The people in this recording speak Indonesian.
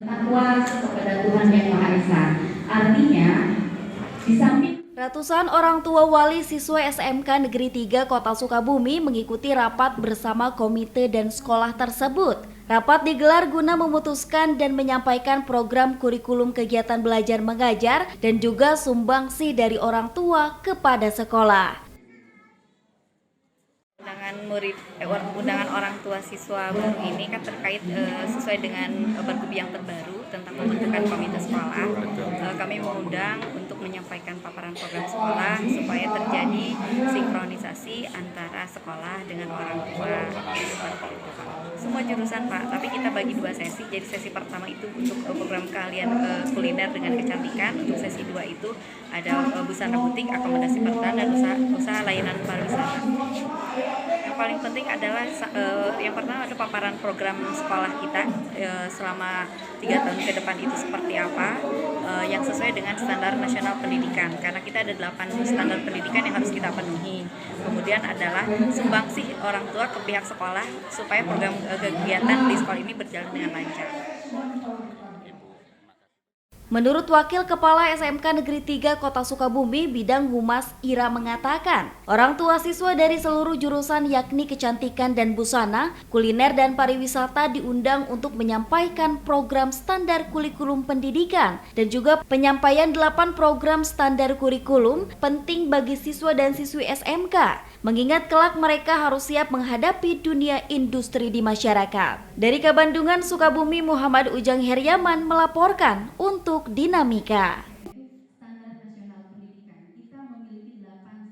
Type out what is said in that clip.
Takwa kepada Tuhan Yang Maha Esa. Artinya, di samping ratusan orang tua wali siswa SMK Negeri 3 Kota Sukabumi mengikuti rapat bersama komite dan sekolah tersebut. Rapat digelar guna memutuskan dan menyampaikan program kurikulum kegiatan belajar mengajar dan juga sumbangsi dari orang tua kepada sekolah. Undangan orang tua siswa baru ini kan terkait sesuai dengan Pergub yang terbaru tentang pembentukan komite sekolah. Kami mengundang untuk menyampaikan paparan program sekolah supaya terjadi sinkronisasi antara sekolah dengan orang tua. Semua jurusan Pak, tapi kita bagi dua sesi. Jadi sesi pertama itu untuk program keahlian kuliner dengan kecantikan. Untuk sesi 2 itu ada busana butik, akomodasi pertanian dan usaha layanan pariwisata. Yang paling penting adalah yang pertama ada paparan program sekolah kita selama 3 tahun ke depan itu seperti apa, yang sesuai dengan standar nasional pendidikan, karena kita ada 8 standar pendidikan yang harus kita penuhi. Kemudian adalah sumbangsih orang tua ke pihak sekolah supaya program kegiatan di sekolah ini berjalan dengan lancar. Menurut Wakil Kepala SMK Negeri 3 Kota Sukabumi Bidang Humas Ira mengatakan, orang tua siswa dari seluruh jurusan yakni kecantikan dan busana, kuliner dan pariwisata diundang untuk menyampaikan program standar kurikulum pendidikan dan juga penyampaian 8 program standar kurikulum penting bagi siswa dan siswi SMK, mengingat kelak mereka harus siap menghadapi dunia industri di masyarakat. Dari Kabandungan, Sukabumi, Muhammad Ujang Heriaman melaporkan untuk Dinamika.